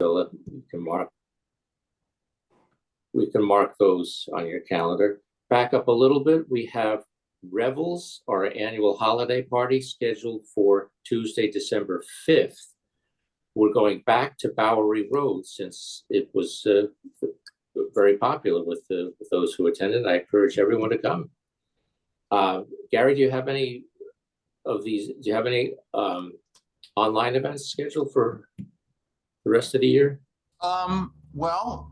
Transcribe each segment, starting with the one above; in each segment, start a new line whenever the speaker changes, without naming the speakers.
So we can mark those on your calendar. Back up a little bit, we have Revels, our annual holiday party, scheduled for Tuesday, December 5th. We're going back to Bowery Road since it was very popular with those who attended. I encourage everyone to come. Gary, do you have any of these? Do you have any online events scheduled for the rest of the year?
Well,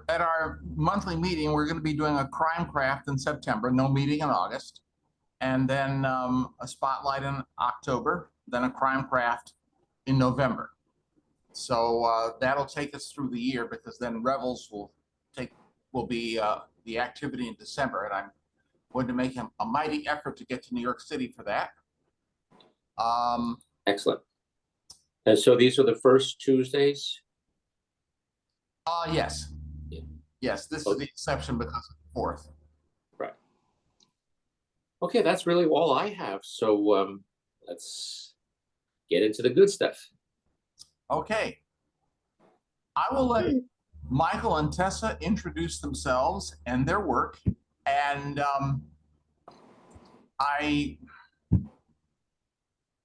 at our monthly meeting, we're going to be doing a crime craft in September, no meeting in August, and then a spotlight in October, then a crime craft in November. So that'll take us through the year, because then Revels will be the activity in December, and I'm going to make a mighty effort to get to New York City for that.
Excellent. And so these are the first Tuesdays?
Yes.
Yeah.
Yes, this is the exception because of the 4th.
Right. Okay, that's really all I have. So let's get into the good stuff.
Okay. I will let Michael and Tessa introduce themselves and their work. And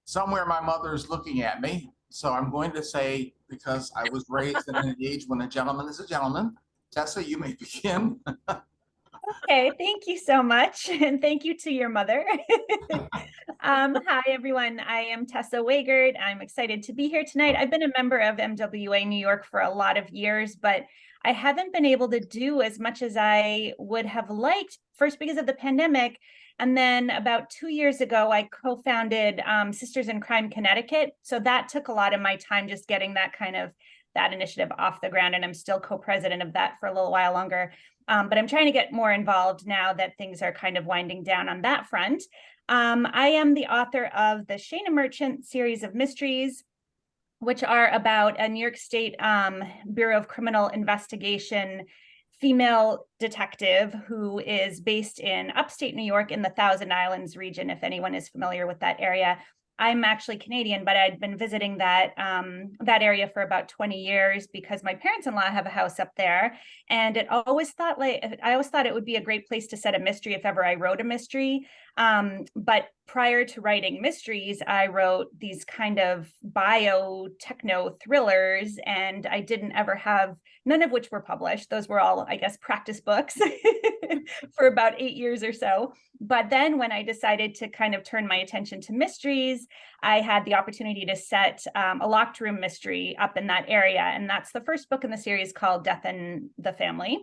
somewhere my mother is looking at me. So I'm going to say, because I was raised in an age when a gentleman is a gentleman. Tessa, you may begin.
Okay, thank you so much. And thank you to your mother. Hi, everyone. I am Tessa Wagert. I'm excited to be here tonight. I've been a member of MWA New York for a lot of years, but I haven't been able to do as much as I would have liked, first because of the pandemic. And then about 2 years ago, I co-founded Sisters in Crime Connecticut. So that took a lot of my time, just getting that initiative off the ground. And I'm still co-president of that for a little while longer. But I'm trying to get more involved now that things are kind of winding down on that front. I am the author of the Shana Merchant series of mysteries, which are about a New York State Bureau of Criminal Investigation female detective who is based in upstate New York in the Thousand Islands region, if anyone is familiar with that area. I'm actually Canadian, but I'd been visiting that area for about 20 years because my parents-in-law have a house up there. And I always thought it would be a great place to set a mystery if ever I wrote a mystery. But prior to writing mysteries, I wrote these kind of bio-techno thrillers, and I didn't ever have, none of which were published. Those were all, I guess, practice books for about 8 years or so. But then when I decided to kind of turn my attention to mysteries, I had the opportunity to set a locked room mystery up in that area. And that's the first book in the series, called Death in the Family.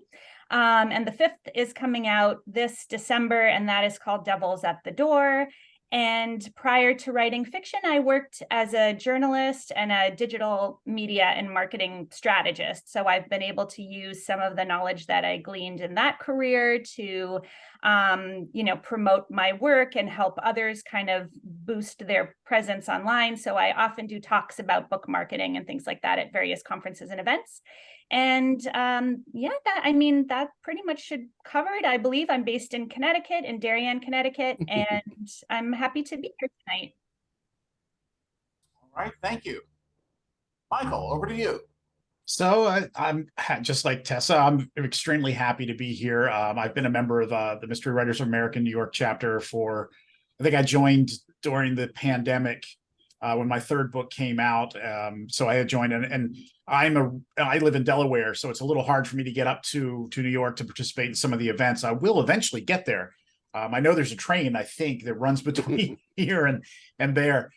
And the 5th is coming out this December, and that is called Devils at the Door. And prior to writing fiction, I worked as a journalist and a digital media and marketing strategist. So I've been able to use some of the knowledge that I gleaned in that career to, promote my work and help others kind of boost their presence online. So I often do talks about book marketing and things like that at various conferences and events. And that pretty much should cover it. I believe I'm based in Connecticut, in Darien, Connecticut, and I'm happy to be here tonight.
All right, thank you. Michael, over to you.
So I'm just like Tessa, I'm extremely happy to be here. I've been a member of the Mystery Writers of America New York chapter I think I joined during the pandemic when my 3rd book came out. So I had joined, and I live in Delaware, so it's a little hard for me to get up to New York to participate in some of the events. I will eventually get there. I know there's a train, I think, that runs between here and there.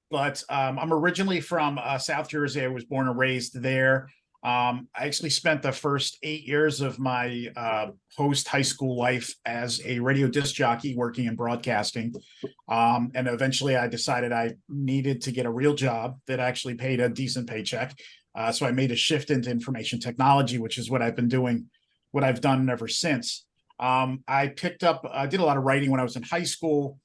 But I'm originally from South Jersey. I was born and raised there. I actually spent the first 8 years of my post high school life as a radio disc jockey working in broadcasting. And eventually I decided I needed to get a real job that actually paid a decent paycheck. So I made a shift into information technology, which is what I've been doing, what I've done ever since. I did a lot of writing when I was in high school,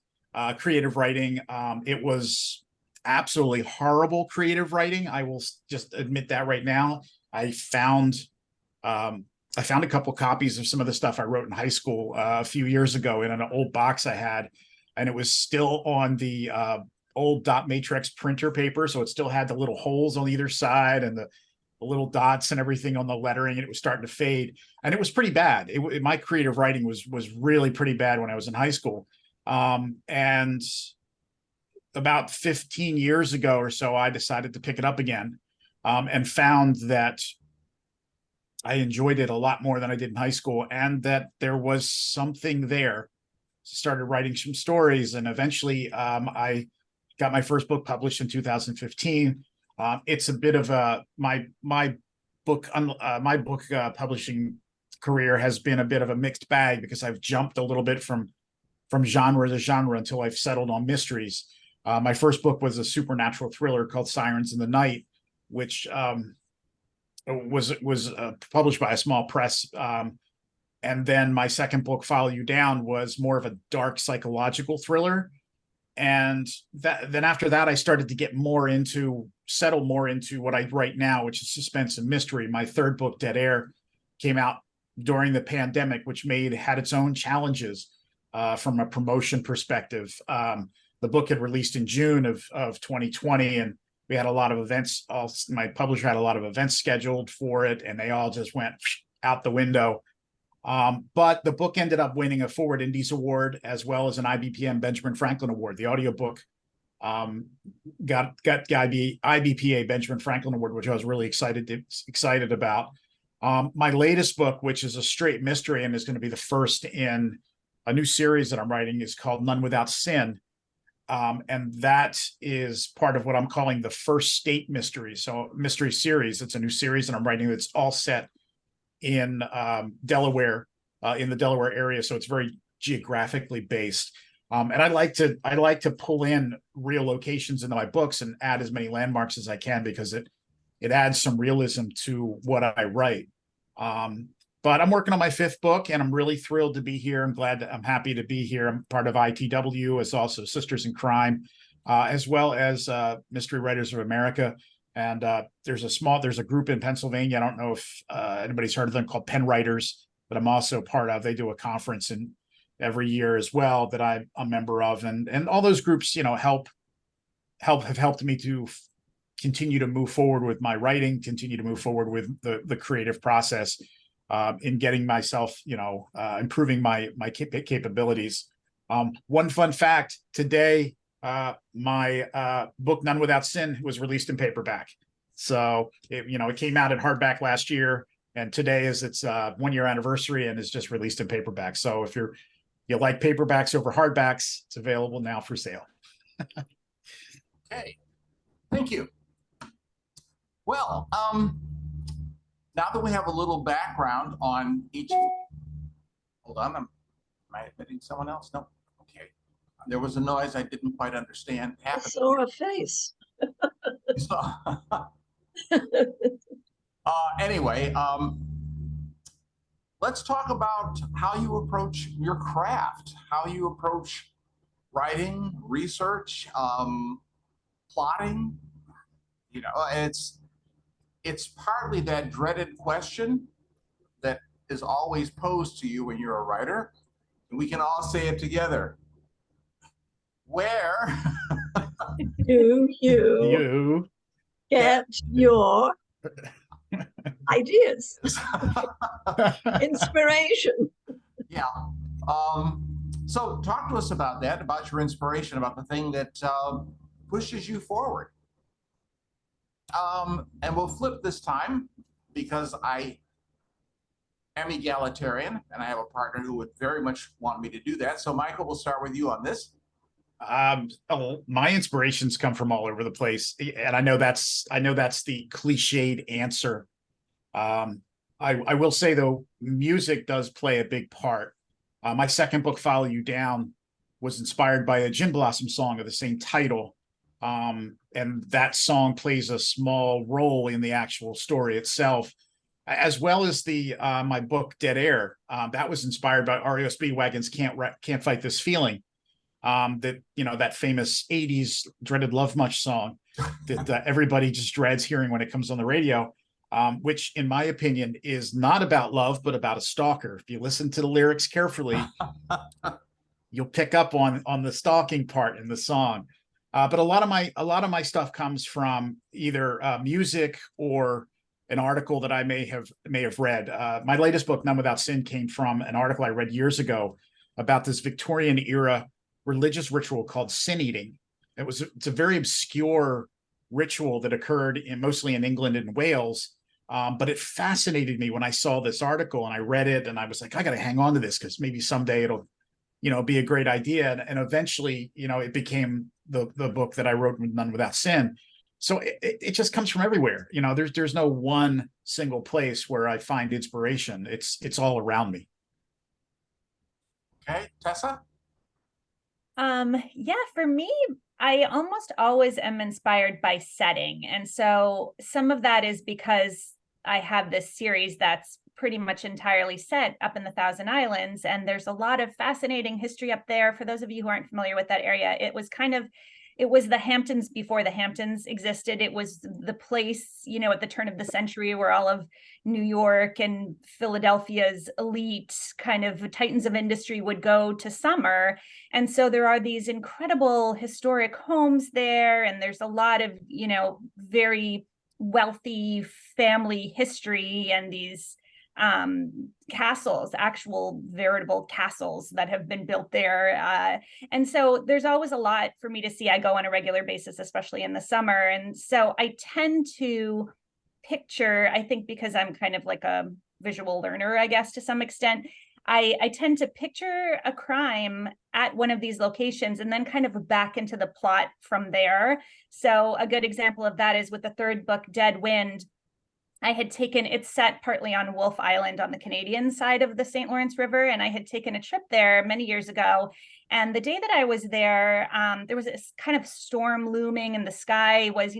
creative writing. It was absolutely horrible creative writing. I will just admit that right now. I found a couple copies of some of the stuff I wrote in high school a few years ago in an old box I had, and it was still on the old dot matrix printer paper, so it still had the little holes on either side and the little dots and everything on the lettering, and it was starting to fade, and it was pretty bad. My creative writing was really pretty bad when I was in high school. And about 15 years ago or so, I decided to pick it up again, and found that I enjoyed it a lot more than I did in high school, and that there was something there. Started writing some stories, and eventually I got my first book published in 2015. It's a bit of my book publishing career has been a bit of a mixed bag, because I've jumped a little bit from genre to genre until I've settled on mysteries. My first book was a supernatural thriller called Sirens in the Night, which was published by a small press. And then my second book, Follow You Down, was more of a dark psychological thriller. And then after that, I started to settle more into what I write now, which is suspense and mystery. My third book, Dead Air, came out during the pandemic, which had its own challenges from a promotion perspective. The book had released in June of 2020, and we had a lot of events. My publisher had a lot of events scheduled for it, and they all just went out the window. But the book ended up winning a Forward Indies Award, as well as an IBPM Benjamin Franklin Award. The audiobook got the IBPA Benjamin Franklin Award, which I was really excited about. My latest book, which is a straight mystery and is going to be the first in a new series that I'm writing, is called None Without Sin. And that is part of what I'm calling the First State Mystery. So mystery series. It's a new series that I'm writing that's all set in Delaware, in the Delaware area. So it's very geographically based. And I like to pull in real locations into my books and add as many landmarks as I can, because it adds some realism to what I write. But I'm working on my fifth book, and I'm really thrilled to be here. I'm happy to be here. I'm part of ITW, as also Sisters in Crime, as well as Mystery Writers of America. And there's a group in Pennsylvania. I don't know if anybody's heard of them, called Pen Writers, but I'm also part of. They do a conference every year as well that I'm a member of, and all those groups, have helped me to continue to move forward with my writing, continue to move forward with the creative process, in getting myself, improving my capabilities. One fun fact today. My book None Without Sin was released in paperback. So it came out in hardback last year, and today is its 1-year anniversary, and is just released in paperback. So if you like paperbacks over hardbacks, it's available now for sale.
Okay, thank you. Well, now that we have a little background on each, hold on, am I admitting someone else? No. Okay. There was a noise I didn't quite understand.
I saw a face.
Anyway, let's talk about how you approach your craft, how you approach writing, research, plotting. It's partly that dreaded question that is always posed to you when you're a writer. And we can all say it together. Where
Do you get your ideas, inspiration?
Yeah. So talk to us about that, about your inspiration, about the thing that pushes you forward. And we'll flip this time, because I am egalitarian and I have a partner who would very much want me to do that. So Michael, we'll start with you on this.
My inspirations come from all over the place, and I know that's the cliched answer. I will say, though, music does play a big part. My second book, Follow You Down, was inspired by a Gin Blossom song of the same title. And that song plays a small role in the actual story itself, as well as my book Dead Air. That was inspired by REO Speedwagon's Can't Fight This Feeling. That famous 80s Dreaded Love Much song that everybody just dreads hearing when it comes on the radio, which in my opinion is not about love, but about a stalker. If you listen to the lyrics carefully, you'll pick up on the stalking part in the song. But a lot of my stuff comes from either music or an article that I may have read. My latest book, None Without Sin, came from an article I read years ago about this Victorian era religious ritual called sin eating. It's a very obscure ritual that occurred mostly in England and Wales. But it fascinated me when I saw this article and I read it, and I was like, I got to hang on to this because maybe someday it'll, be a great idea. And eventually, it became the book that I wrote, None Without Sin. So it just comes from everywhere. There's no one single place where I find inspiration. It's all around me.
Okay, Tessa?
Yeah, for me, I almost always am inspired by setting. And so some of that is because I have this series that's pretty much entirely set up in the Thousand Islands, and there's a lot of fascinating history up there. For those of you who aren't familiar with that area, it was the Hamptons before the Hamptons existed. It was the place, at the turn of the century where all of New York and Philadelphia's elite kind of titans of industry would go to summer. And so there are these incredible historic homes there, and there's a lot of, very wealthy family history, and these castles, actual veritable castles that have been built there. And so there's always a lot for me to see. I go on a regular basis, especially in the summer. And so I tend to picture, I think because I'm kind of like a visual learner, I guess, to some extent, I tend to picture a crime at one of these locations and then kind of back into the plot from there. So a good example of that is with the third book, Dead Wind. It's set partly on Wolf Island on the Canadian side of the St. Lawrence River. And I had taken a trip there many years ago. And the day that I was there, there was this kind of storm looming, and the sky was,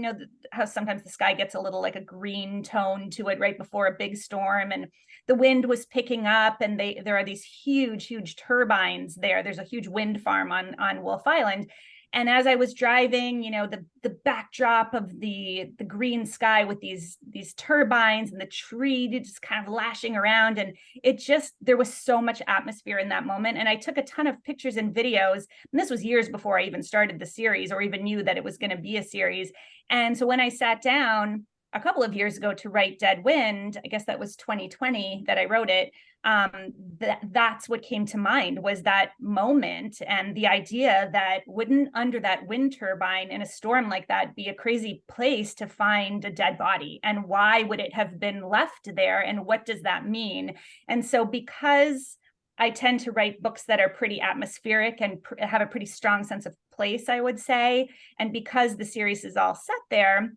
how sometimes the sky gets a little like a green tone to it right before a big storm. And the wind was picking up, and there are these huge turbines there. There's a huge wind farm on Wolf Island. And as I was driving, the backdrop of the green sky with these turbines and the tree just kind of lashing around, and there was so much atmosphere in that moment. And I took a ton of pictures and videos, and this was years before I even started the series or even knew that it was going to be a series. And so when I sat down a couple of years ago to write Dead Wind, I guess that was 2020 that I wrote it, that's what came to mind, was that moment and the idea that wouldn't under that wind turbine in a storm like that be a crazy place to find a dead body, and why would it have been left there, and what does that mean? And so because I tend to write books that are pretty atmospheric and have a pretty strong sense of place, I would say, and because the series is all set there,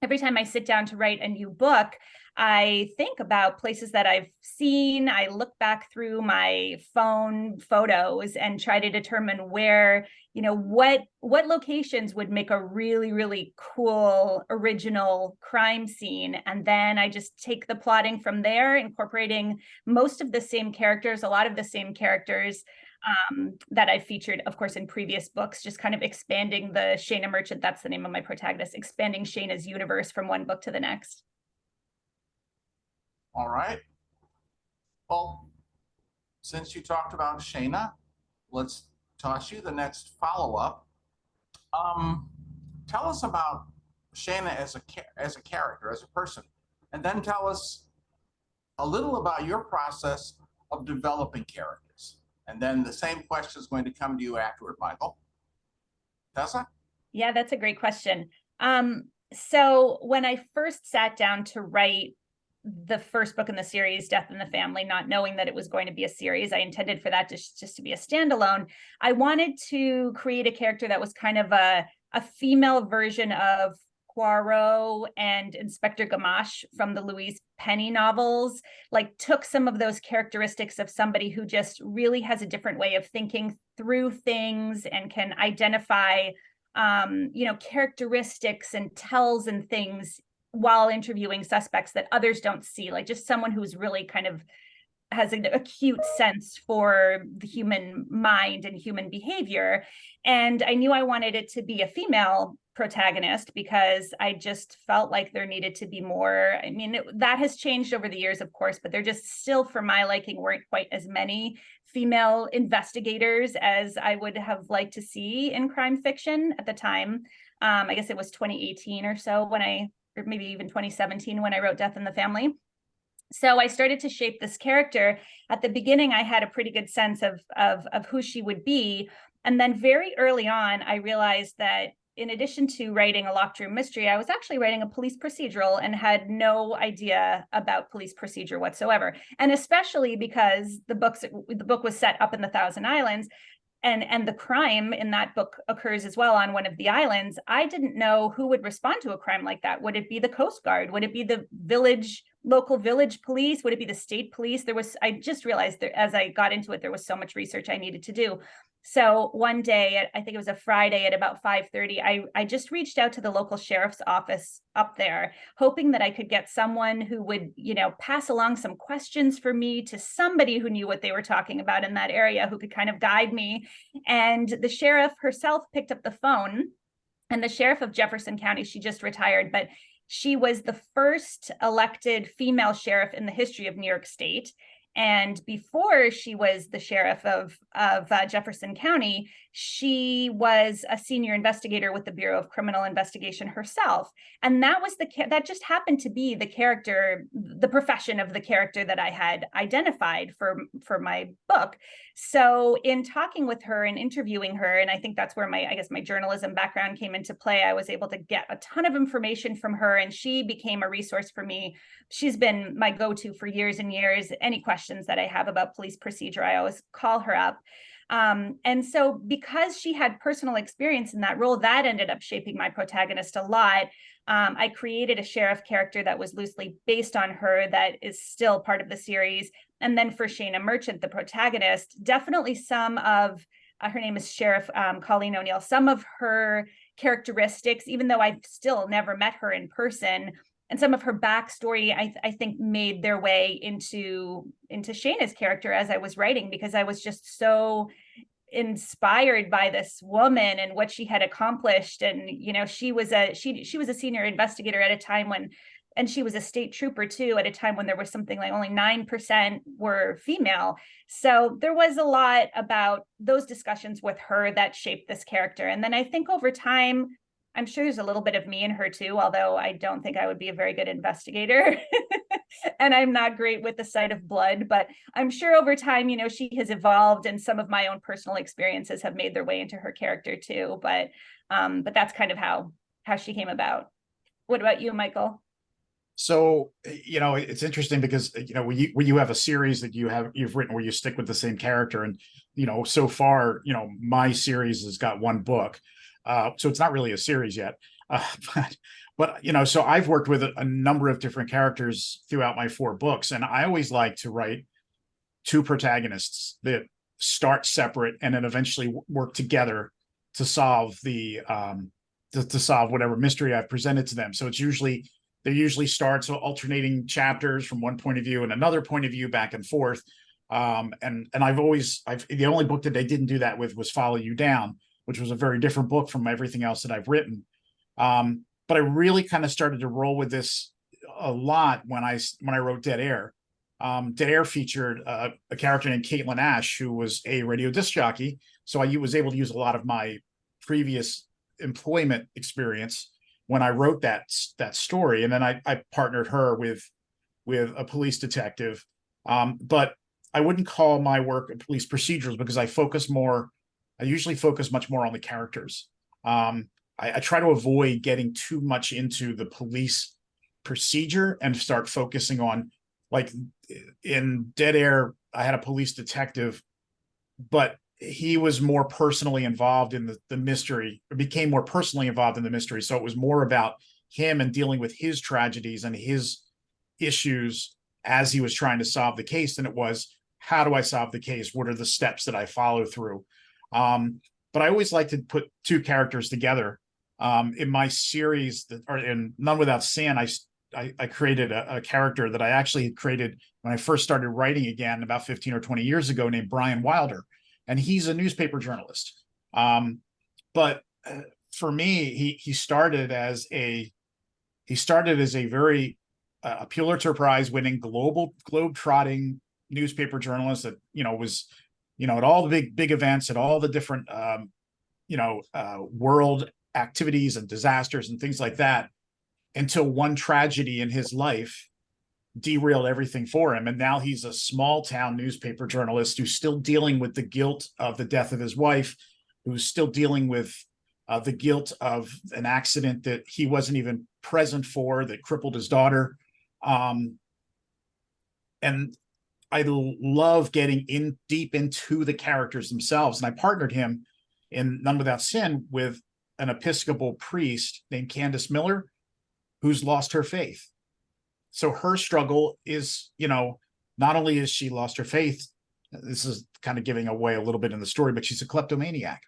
every time I sit down to write a new book, I think about places that I've seen. I look back through my phone photos and try to determine where, what locations would make a really, really cool original crime scene. And then I just take the plotting from there, incorporating most of the same characters, a lot of the same characters that I've featured, of course, in previous books, just kind of expanding the Shayna Merchant, that's the name of my protagonist, expanding Shayna's universe from one book to the next.
All right. Well, since you talked about Shayna, let's toss you the next follow-up. Tell us about Shayna as a character, as a person, and then tell us a little about your process of developing characters. And then the same question is going to come to you afterward, Michael. Tessa?
Yeah, that's a great question. So when I first sat down to write the first book in the series, Death in the Family, not knowing that it was going to be a series, I intended for that just to be a standalone. I wanted to create a character that was kind of a female version of Poirot and Inspector Gamache from the Louise Penny novels, like took some of those characteristics of somebody who just really has a different way of thinking through things and can identify, characteristics and tells and things while interviewing suspects that others don't see, like just someone who's really kind of has an acute sense for the human mind and human behavior. And I knew I wanted it to be a female protagonist because I just felt like there needed to be more. I mean, that has changed over the years, of course, but there just still, for my liking, weren't quite as many female investigators as I would have liked to see in crime fiction at the time. I guess it was 2018 or so when or maybe even 2017 when I wrote Death in the Family. So I started to shape this character. At the beginning, I had a pretty good sense of who she would be. And then very early on, I realized that in addition to writing a locked room mystery, I was actually writing a police procedural and had no idea about police procedure whatsoever. And especially because the book was set up in the Thousand Islands, and the crime in that book occurs as well on one of the islands. I didn't know who would respond to a crime like that. Would it be the Coast Guard? Would it be the local village police? Would it be the state police? I just realized that as I got into it, there was so much research I needed to do. So one day, I think it was a Friday at about 5:30, I just reached out to the local sheriff's office up there, hoping that I could get someone who would, pass along some questions for me to somebody who knew what they were talking about in that area, who could kind of guide me. And the sheriff herself picked up the phone, and the sheriff of Jefferson County, she just retired, but she was the first elected female sheriff in the history of New York State. And before she was the sheriff of Jefferson County, she was a senior investigator with the Bureau of Criminal Investigation herself. And that just happened to be the character, the profession of the character that I had identified for my book. So in talking with her and interviewing her, and I think that's where my journalism background came into play, I was able to get a ton of information from her, and she became a resource for me. She's been my go-to for years and years. Any questions that I have about police procedure, I always call her up. And so because she had personal experience in that role, that ended up shaping my protagonist a lot. I created a sheriff character that was loosely based on her that is still part of the series. And then for Shayna Merchant, the protagonist, definitely some of, her name is Sheriff Colleen O'Neill, some of her characteristics, even though I've still never met her in person, and some of her backstory, I think made their way into Shayna's character as I was writing, because I was just so inspired by this woman and what she had accomplished. And she was a senior investigator at a time when, and she was a state trooper too, at a time when there was something like only 9% were female. So there was a lot about those discussions with her that shaped this character. And then I think over time, I'm sure there's a little bit of me in her too, although I don't think I would be a very good investigator. And I'm not great with the sight of blood, but I'm sure over time, she has evolved, and some of my own personal experiences have made their way into her character too. But that's kind of how she came about. What about you, Michael?
So, it's interesting because, when you have a series that you've written where you stick with the same character, and, so far, my series has got one book. So it's not really a series yet, but so I've worked with a number of different characters throughout my 4 books, and I always like to write 2 protagonists that start separate and then eventually work together to solve to solve whatever mystery I've presented to them. So they usually start alternating chapters from one point of view and another point of view, back and forth. And the only book that they didn't do that with was Follow You Down, which was a very different book from everything else that I've written. But I really kind of started to roll with this a lot when I wrote Dead Air. Dead Air featured a character named Caitlin Ash, who was a radio disc jockey. So I was able to use a lot of my previous employment experience when I wrote that story. And then I partnered her with a police detective. But I wouldn't call my work police procedurals, because I usually focus much more on the characters. I try to avoid getting too much into the police procedure and start focusing on, like in Dead Air, I had a police detective, but he was more personally involved in the mystery, or became more personally involved in the mystery. So it was more about him and dealing with his tragedies and his issues as he was trying to solve the case than it was, how do I solve the case? What are the steps that I follow through? But I always like to put 2 characters together. In my series, in None Without Sin, I created a character that I actually had created when I first started writing again about 15 or 20 years ago, named Brian Wilder. And he's a newspaper journalist. But for me, he started as a very a Pulitzer Prize winning globe-trotting newspaper journalist that, was, at all the big events, at all the different world activities and disasters and things like that, until one tragedy in his life derailed everything for him. And now he's a small town newspaper journalist who's still dealing with the guilt of the death of his wife, who's still dealing with the guilt of an accident that he wasn't even present for that crippled his daughter. And I love getting in deep into the characters themselves. And I partnered him in None Without Sin with an Episcopal priest named Candace Miller, who's lost her faith. So her struggle is, not only has she lost her faith, this is kind of giving away a little bit in the story, but she's a kleptomaniac.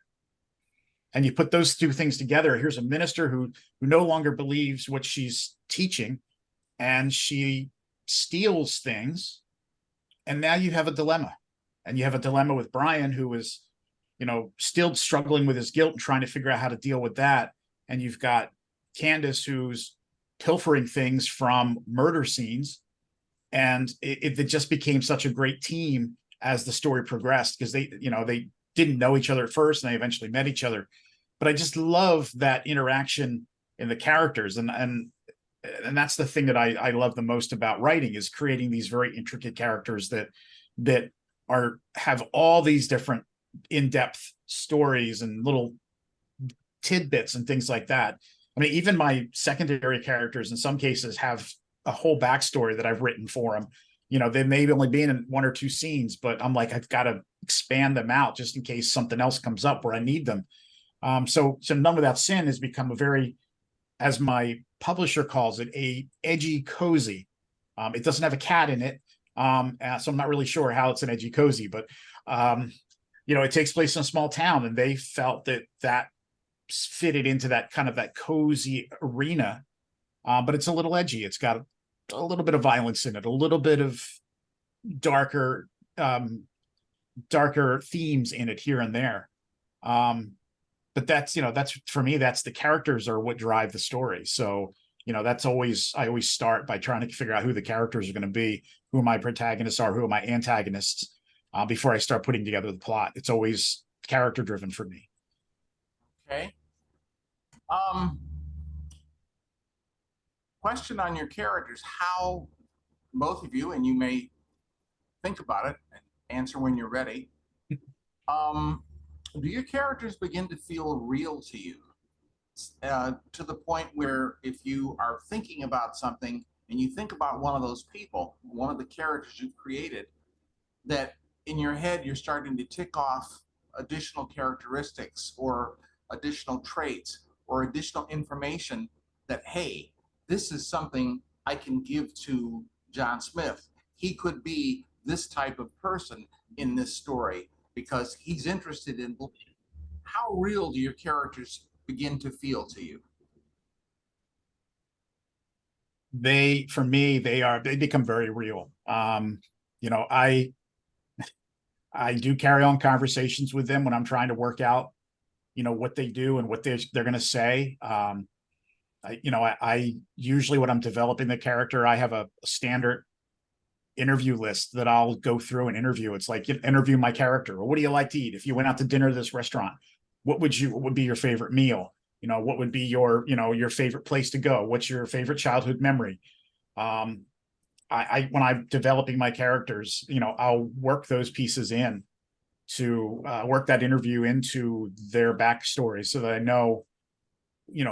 And you put those two things together. Here's a minister who no longer believes what she's teaching, and she steals things. And now you have a dilemma. And you have a dilemma with Brian, who is, still struggling with his guilt and trying to figure out how to deal with that. And you've got Candace, who's pilfering things from murder scenes. And it just became such a great team as the story progressed, because they didn't know each other at first, and they eventually met each other. But I just love that interaction in the characters. And that's the thing that I love the most about writing, is creating these very intricate characters that have all these different in-depth stories and little tidbits and things like that. I mean, even my secondary characters in some cases have a whole backstory that I've written for them. They may only be in one or two scenes, but I'm like, I've got to expand them out just in case something else comes up where I need them. So None Without Sin has become a very, as my publisher calls it, a edgy cozy. It doesn't have a cat in it, so I'm not really sure how it's an edgy cozy, but it takes place in a small town, and they felt that fitted into that kind of that cozy arena. But it's a little edgy. It's got a little bit of violence in it, a little bit of darker themes in it here and there. But that's for me, that's the characters are what drive the story. So, I always start by trying to figure out who the characters are going to be, who my protagonists are, who are my antagonists, before I start putting together the plot. It's always character driven for me.
Okay. Question on your characters, how both of you, and you may think about it and answer when you're ready. Do your characters begin to feel real to you? To the point where if you are thinking about something and you think about one of those people, one of the characters you've created, that in your head you're starting to tick off additional characteristics or additional traits or additional information that, hey, this is something I can give to John Smith. He could be this type of person in this story because he's interested in. How real do your characters begin to feel to you?
For me, they become very real. I do carry on conversations with them when I'm trying to work out, what they do and what they're going to say. I usually, when I'm developing the character, I have a standard interview list that I'll go through and interview. It's like, interview my character. Or what do you like to eat? If you went out to dinner to this restaurant, what would be your favorite meal? What would be your favorite place to go? What's your favorite childhood memory? When I'm developing my characters, I'll work those pieces in to work that interview into their backstory so that I know,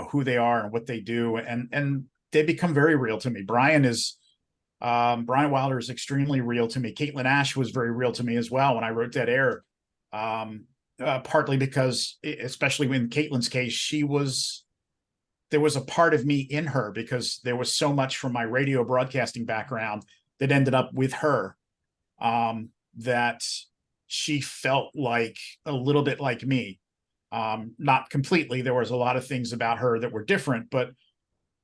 who they are and what they do. And they become very real to me. Brian Wilder is extremely real to me. Caitlin Ash was very real to me as well when I wrote Dead Air. Partly because, especially in Caitlin's case, there was a part of me in her because there was so much from my radio broadcasting background that ended up with her, that she felt like a little bit like me. Not completely. There was a lot of things about her that were different, but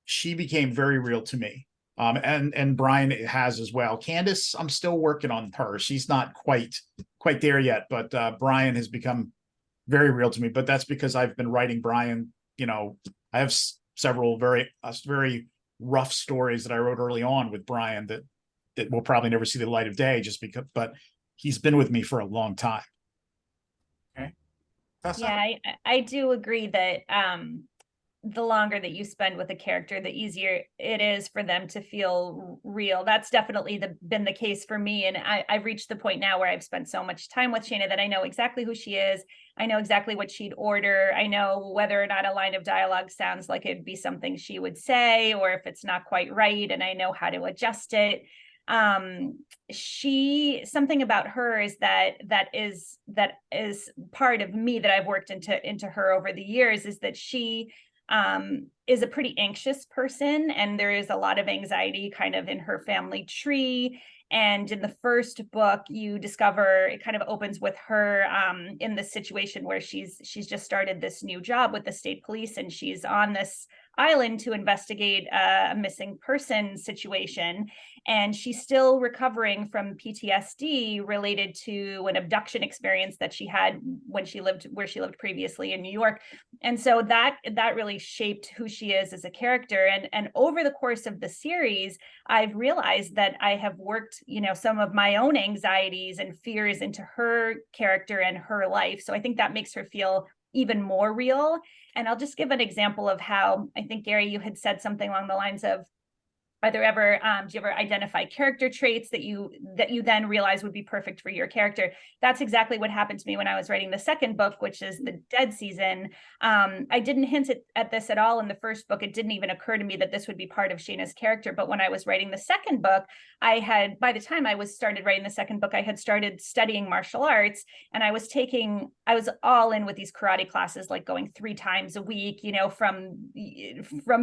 she became very real to me. And Brian has as well. Candace, I'm still working on her. She's not quite there yet, but Brian has become very real to me. But that's because I've been writing Brian you know, I have several very rough stories that I wrote early on with Brian that will probably never see the light of day, just because, but he's been with me for a long time.
Okay. Tessa?
Yeah, I do agree that the longer that you spend with a character, the easier it is for them to feel real. That's definitely been the case for me. And I've reached the point now where I've spent so much time with Shayna that I know exactly who she is. I know exactly what she'd order. I know whether or not a line of dialogue sounds like it'd be something she would say, or if it's not quite right, and I know how to adjust it. Something about her is that is part of me that I've worked into her over the years, is that she is a pretty anxious person, and there is a lot of anxiety kind of in her family tree. And in the first book, you discover, it kind of opens with her in this situation where she's just started this new job with the state police, and she's on this island to investigate a missing person situation. And she's still recovering from PTSD related to an abduction experience that she had when she lived where she lived previously in New York. And so that really shaped who she is as a character. And over the course of the series, I've realized that I have worked, some of my own anxieties and fears into her character and her life. So I think that makes her feel even more real. And I'll just give an example of how, I think, Gary, you had said something along the lines of, do you ever identify character traits that you then realize would be perfect for your character? That's exactly what happened to me when I was writing the second book, which is The Dead Season. I didn't hint at this at all in the first book. It didn't even occur to me that this would be part of Shayna's character. But when I was writing the second book, by the time I started writing the second book, I had started studying martial arts, and I was all in with these karate classes, like going 3 times a week, from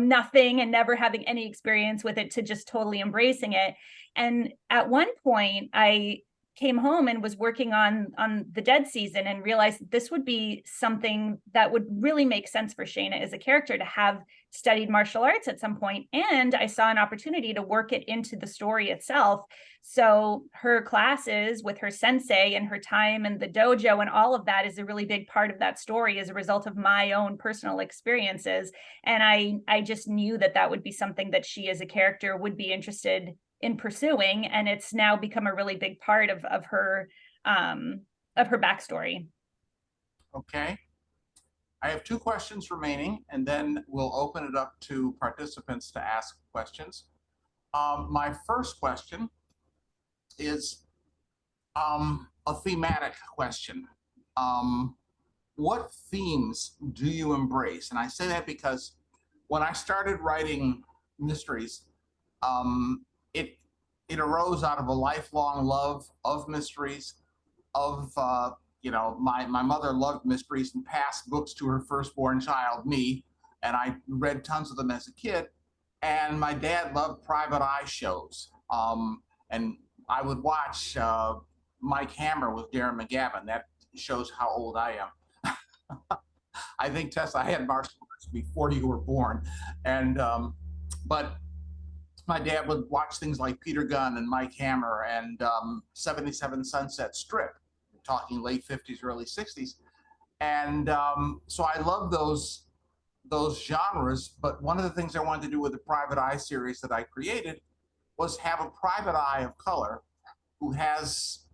nothing and never having any experience with it to just totally embracing it. And at one point, I came home and was working on The Dead Season, and realized that this would be something that would really make sense for Shayna as a character, to have studied martial arts at some point. And I saw an opportunity to work it into the story itself. So her classes with her sensei and her time in the dojo and all of that is a really big part of that story as a result of my own personal experiences. And I just knew that would be something that she as a character would be interested in pursuing. And it's now become a really big part of her backstory.
Okay. I have 2 questions remaining, and then we'll open it up to participants to ask questions. My first question is a thematic question. What themes do you embrace? And I say that because when I started writing mysteries, it arose out of a lifelong love of mysteries, of my mother loved mysteries and passed books to her firstborn child, me, and I read tons of them as a kid. And my dad loved private eye shows, and I would watch Mike Hammer with Darren McGavin. That shows how old I am. I think, Tessa, I had martial arts before you were born, and but my dad would watch things like Peter Gunn and Mike Hammer and 77 Sunset Strip, talking late 50s, early 60s. And so I love those genres. But one of the things I wanted to do with the Private Eye series that I created was have a private eye of color who has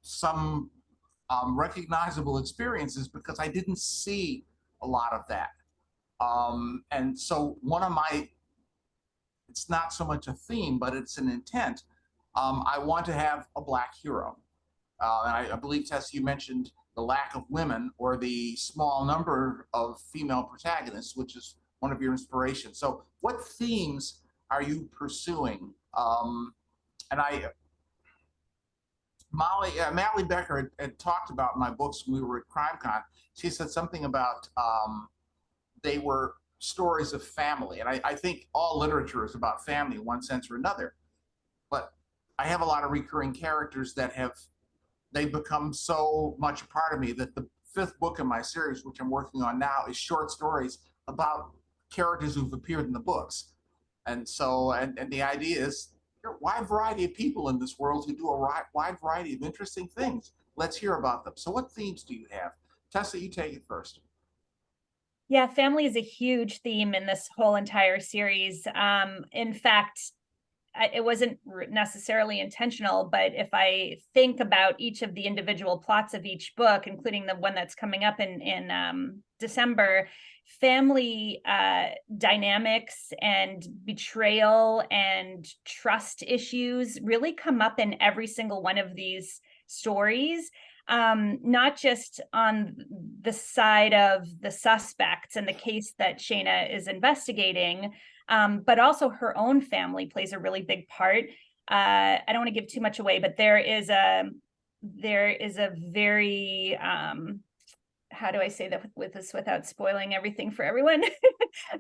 some recognizable experiences, because I didn't see a lot of that. And so it's not so much a theme, but it's an intent. I want to have a Black hero. And I believe, Tess, you mentioned the lack of women, or the small number of female protagonists, which is one of your inspirations. So what themes are you pursuing? And Mally Becker had talked about my books when we were at CrimeCon. She said something about they were stories of family. And I think all literature is about family in one sense or another. But I have a lot of recurring characters that they've become so much a part of me that the 5th book in my series, which I'm working on now, is short stories about characters who've appeared in the books. And so, and the idea is, there are a wide variety of people in this world who do a wide variety of interesting things. Let's hear about them. So what themes do you have? Tessa, you take it first.
Yeah, family is a huge theme in this whole entire series. In fact, it wasn't necessarily intentional, but if I think about each of the individual plots of each book, including the one that's coming up in December, family dynamics and betrayal and trust issues really come up in every single one of these stories. Not just on the side of the suspects and the case that Shayna is investigating, but also her own family plays a really big part. I don't want to give too much away, but there is a very how do I say that with this without spoiling everything for everyone?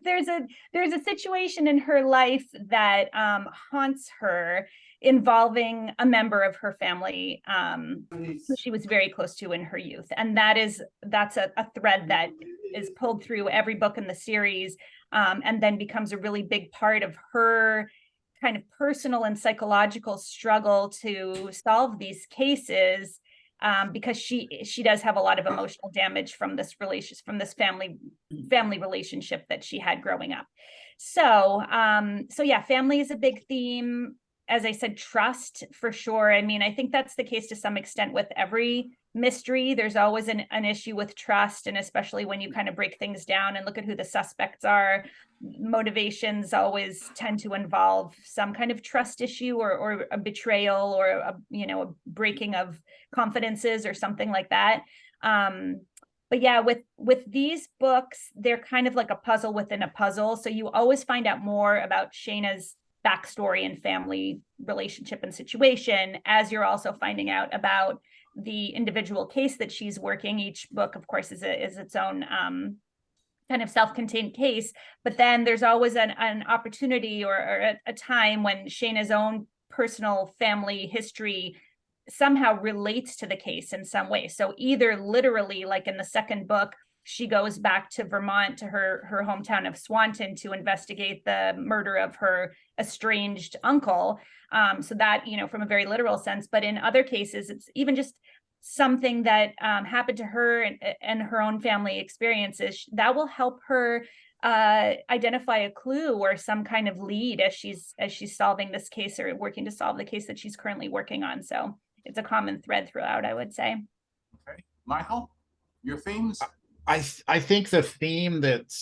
there's a situation in her life that haunts her, involving a member of her family who she was very close to in her youth, and that's a thread that is pulled through every book in the series, and then becomes a really big part of her kind of personal and psychological struggle to solve these cases, because she does have a lot of emotional damage from this family relationship that she had growing up. So yeah, family is a big theme. As I said, trust for sure. I mean, I think that's the case to some extent with every mystery. There's always an issue with trust, and especially when you kind of break things down and look at who the suspects are, motivations always tend to involve some kind of trust issue, or a betrayal, or a breaking of confidences or something like that. But yeah, with these books, they're kind of like a puzzle within a puzzle. So you always find out more about Shayna's backstory and family relationship and situation, as you're also finding out about the individual case that she's working. Each book, of course, is its own kind of self-contained case, but then there's always an opportunity or a time when Shayna's own personal family history somehow relates to the case in some way. So either literally, like in the second book, she goes back to Vermont, to her hometown of Swanton, to investigate the murder of her estranged uncle. So that, from a very literal sense, but in other cases, it's even just something that happened to her and her own family experiences that will help her identify a clue or some kind of lead as she's solving this case, or working to solve the case that she's currently working on. So it's a common thread throughout, I would say.
Okay, Michael, your themes?
I think the theme that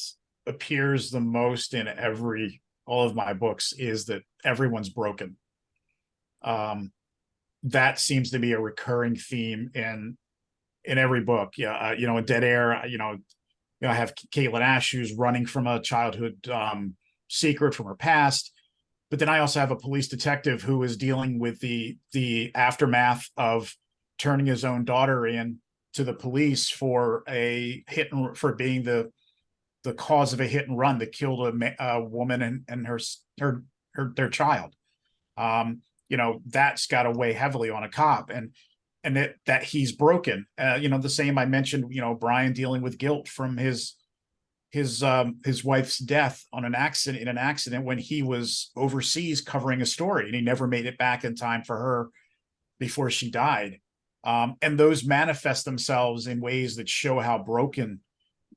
appears the most in all of my books is that everyone's broken. That seems to be a recurring theme in every book. Yeah, in Dead Air, I have Caitlin Ash, who's running from a childhood secret from her past, but then I also have a police detective who is dealing with the aftermath of turning his own daughter in to the police for for being the cause of a hit and run that killed a woman and their child. That's got to weigh heavily on a cop, and that he's broken. The same I mentioned, Brian dealing with guilt from his wife's death in an accident when he was overseas covering a story, and he never made it back in time for her before she died. And those manifest themselves in ways that show how broken,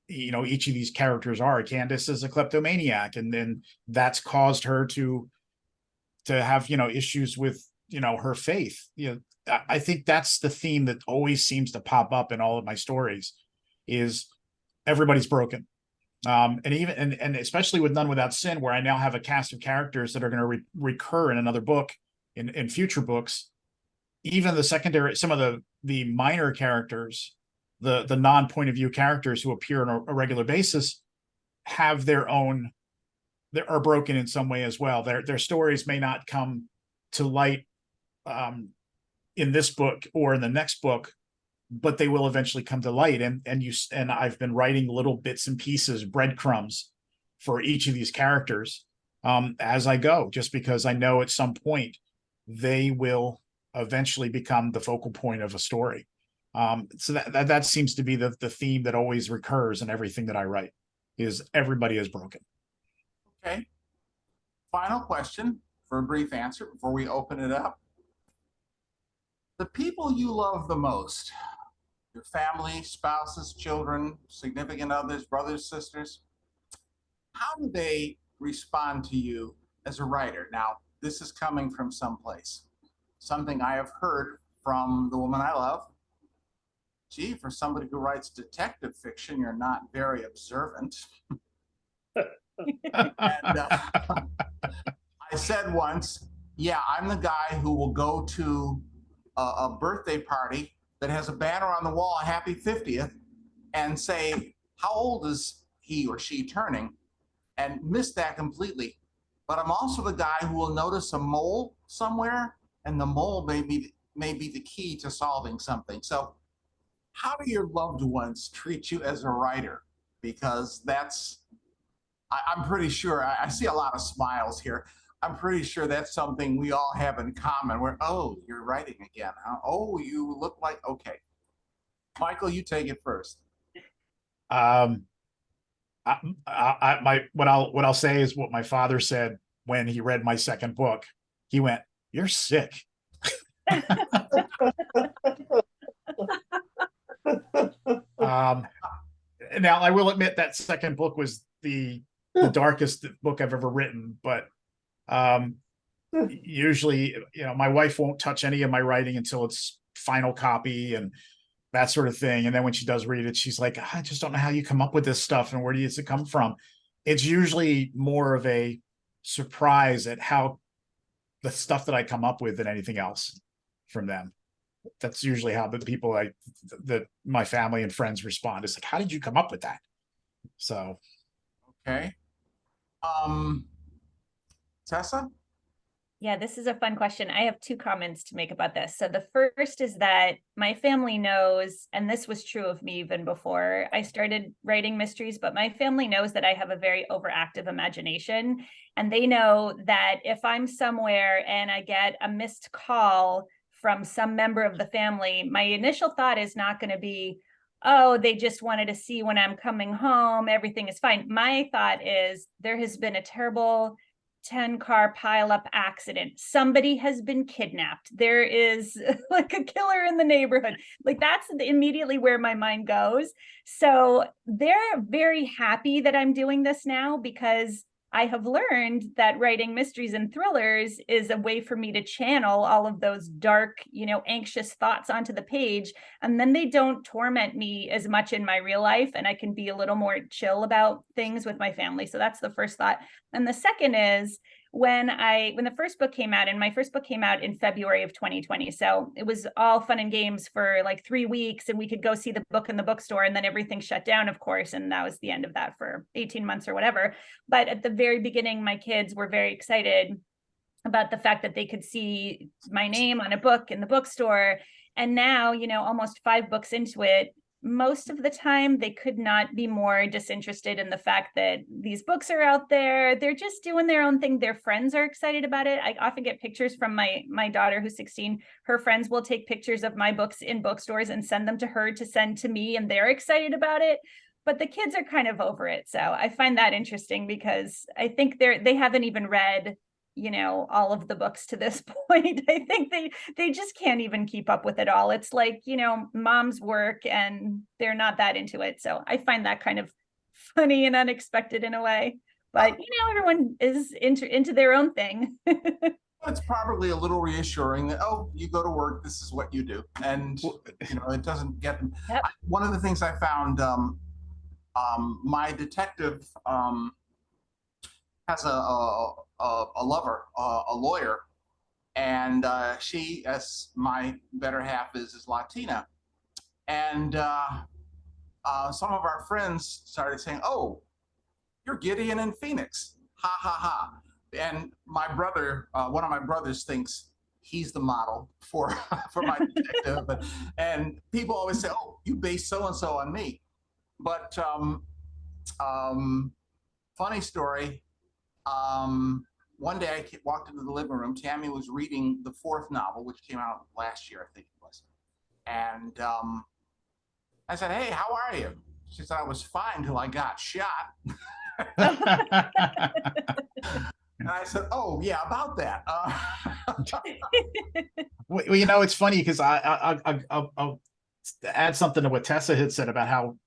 each of these characters are. Candace is a kleptomaniac, and then that's caused her to have, issues with, her faith. I think that's the theme that always seems to pop up in all of my stories, is everybody's broken. And especially with None Without Sin, where I now have a cast of characters that are going to recur in another book, in future books. Even the secondary, some of the minor characters, the non-point of view characters who appear on a regular basis, have their own, they are broken in some way as well. Their stories may not come to light in this book or in the next book, but they will eventually come to light. And I've been writing little bits and pieces, breadcrumbs, for each of these characters as I go, just because I know at some point they will eventually become the focal point of a story. So that seems to be the theme that always recurs in everything that I write, is everybody is broken.
Okay. Final question for a brief answer before we open it up. The people you love the most, your family, spouses, children, significant others, brothers, sisters, how do they respond to you as a writer? Now, this is coming from someplace, something I have heard from the woman I love. Gee, for somebody who writes detective fiction, you're not very observant. And I said once, yeah, I'm the guy who will go to a birthday party that has a banner on the wall, happy 50th, and say, how old is he or she turning? And miss that completely. But I'm also the guy who will notice a mole somewhere, and the mole may be the key to solving something. So how do your loved ones treat you as a writer? Because I'm pretty sure, I see a lot of smiles here. I'm pretty sure that's something we all have in common where, oh, you're writing again. Huh? Oh, you look like, okay. Michael, you take it first.
What I'll say is what my father said when he read my second book. He went, "You're sick." Now I will admit that second book was the darkest book I've ever written, but usually, my wife won't touch any of my writing until it's final copy and that sort of thing. And then when she does read it, she's like, I just don't know how you come up with this stuff and where does it come from? It's usually more of a surprise at how the stuff that I come up with than anything else from them. That's usually how the people my family and friends respond. It's like, how did you come up with that? So.
Okay. Tessa?
Yeah, this is a fun question. I have two comments to make about this. So the first is that my family knows, and this was true of me even before I started writing mysteries, but my family knows that I have a very overactive imagination. And they know that if I'm somewhere and I get a missed call from some member of the family, my initial thought is not going to be, oh, they just wanted to see when I'm coming home, everything is fine. My thought is there has been a terrible 10-car pileup accident. Somebody has been kidnapped. There is like a killer in the neighborhood. Like that's immediately where my mind goes. So they're very happy that I'm doing this now because I have learned that writing mysteries and thrillers is a way for me to channel all of those dark, anxious thoughts onto the page. And then they don't torment me as much in my real life. And I can be a little more chill about things with my family. So that's the first thought. And the second is when the first book came out, and my first book came out in February of 2020. So it was all fun and games for like 3 weeks, and we could go see the book in the bookstore, and then everything shut down, of course. And that was the end of that for 18 months or whatever. But at the very beginning, my kids were very excited about the fact that they could see my name on a book in the bookstore. And now, almost 5 books into it, most of the time they could not be more disinterested in the fact that these books are out there. They're just doing their own thing. Their friends are excited about it. I often get pictures from my daughter who's 16. Her friends will take pictures of my books in bookstores and send them to her to send to me, and they're excited about it. But the kids are kind of over it. So I find that interesting because I think they haven't even read all of the books to this point. I think they just can't even keep up with it all. It's like, mom's work, and they're not that into it. So I find that kind of funny and unexpected in a way. But everyone is into their own thing.
It's probably a little reassuring that, oh, you go to work, this is what you do. And it doesn't get
Yep.
One of the things I found, my detective has a lover, a lawyer, and she, as my better half, is Latina. And some of our friends started saying, "Oh, you're Gideon in Phoenix, ha ha ha!" And my brother, one of my brothers, thinks he's the model for my detective, and people always say, "Oh, you base so and so on me." But funny story. One day I walked into the living room. Tammy was reading the 4th novel, which came out last year, I think it was. And I said, "Hey, how are you?" She said, "I was fine till I got shot." And I said, "Oh yeah, about that."
Well, it's funny because I'll to add something to what Tessa had said about how,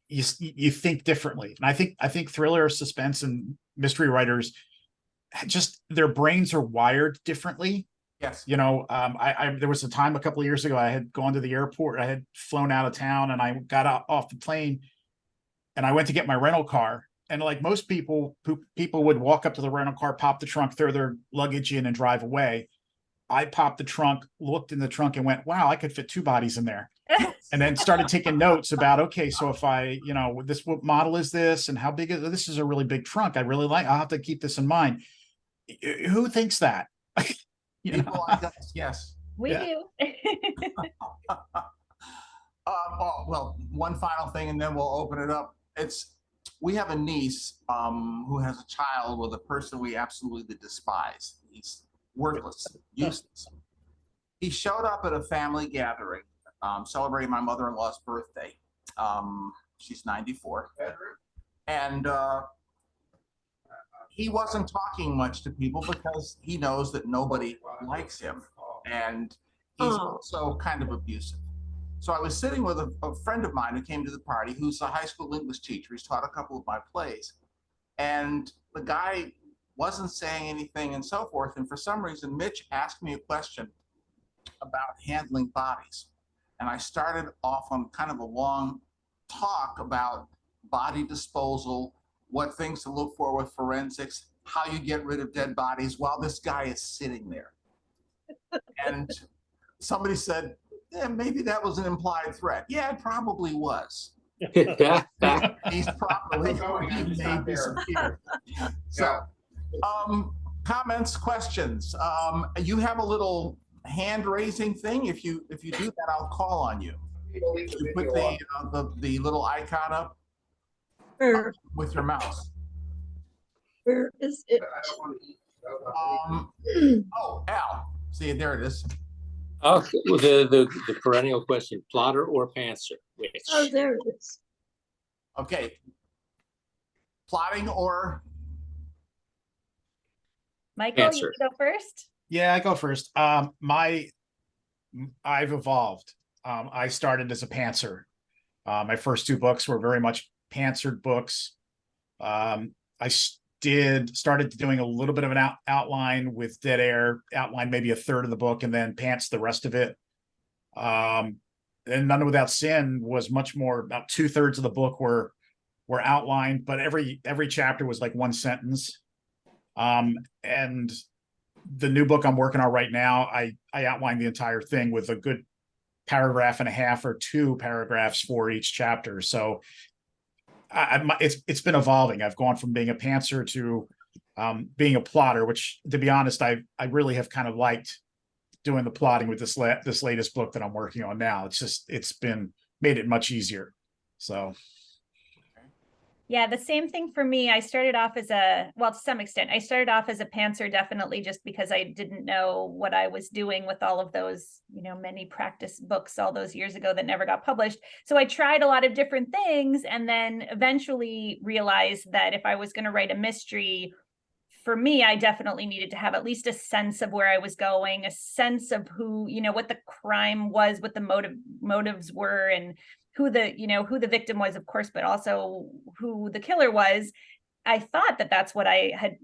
you think differently. And I think thriller, suspense, and mystery writers, just their brains are wired differently.
Yes.
There was a time a couple of years ago, I had gone to the airport, I had flown out of town, and I got off the plane and I went to get my rental car. And like most people would walk up to the rental car, pop the trunk, throw their luggage in, and drive away. I popped the trunk, looked in the trunk, and went, wow, I could fit 2 bodies in there. And then started taking notes about, okay, so if what model is this, and how big is this? Is a really big trunk. I really like, I'll have to keep this in mind. Who thinks that?
People like us, yes.
We do.
Well, one final thing, and then we'll open it up. We have a niece who has a child with a person we absolutely despise. He's worthless, useless. He showed up at a family gathering celebrating my mother-in-law's birthday. She's 94. And he wasn't talking much to people because he knows that nobody likes him. And he's also kind of abusive. So I was sitting with a friend of mine who came to the party, who's a high school English teacher. He's taught a couple of my plays. And the guy wasn't saying anything and so forth. And for some reason, Mitch asked me a question about handling bodies. And I started off on kind of a long talk about body disposal, what things to look for with forensics, how you get rid of dead bodies while this guy is sitting there. And somebody said, yeah, maybe that was an implied threat. Yeah, it probably was. He's probably may disappear. So, comments, questions. You have a little hand-raising thing. If you do that, I'll call on you. You put the little icon up with your mouse.
Where is it?
Oh, Al. See, there it is.
Okay, well, the perennial question: plotter or pantser? Which?
Oh, there it is.
Okay. Plotting or
Michael,
Answer.
you go first.
Yeah, I go first. I've evolved. I started as a pantser. My first 2 books were very much pantsered books. I started doing a little bit of an outline with dead air, outline maybe a third of the book, and then pants the rest of it. And None Without Sin was much more, about 2/3 of the book were outlined, but every chapter was like 1 sentence. And the new book I'm working on right now, I outline the entire thing with a good 1.5 paragraphs or 2 paragraphs for each chapter. So it's been evolving. I've gone from being a pantser to being a plotter, which, to be honest, I really have kind of liked doing the plotting with this latest book that I'm working on now. It's been made it much easier. So.
Yeah, the same thing for me. I started off as to some extent, I started off as a pantser, definitely just because I didn't know what I was doing with all of those, many practice books all those years ago that never got published. So I tried a lot of different things and then eventually realized that if I was going to write a mystery, for me, I definitely needed to have at least a sense of where I was going, a sense of who, what the crime was, what the motives were, and who the victim was, of course, but also who the killer was. I thought that that's what I had,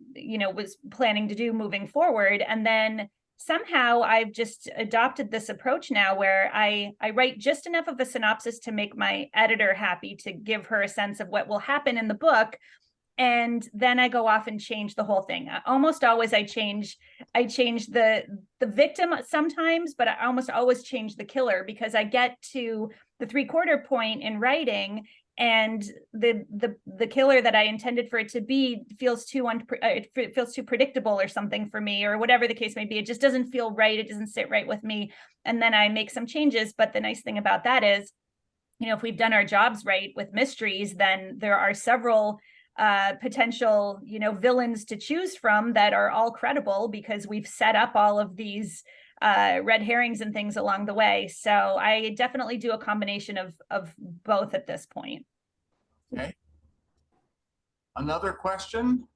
was planning to do moving forward. And then somehow I've just adopted this approach now where I write just enough of a synopsis to make my editor happy, to give her a sense of what will happen in the book. And then I go off and change the whole thing. Almost always I change the victim sometimes, but I almost always change the killer, because I get to the 3/4 point in writing and the killer that I intended for it to be feels too predictable or something for me, or whatever the case may be. It just doesn't feel right. It doesn't sit right with me. And then I make some changes. But the nice thing about that is, if we've done our jobs right with mysteries, then there are several potential, villains to choose from that are all credible, because we've set up all of these red herrings and things along the way. So I definitely do a combination of both at this point.
Okay. Another question.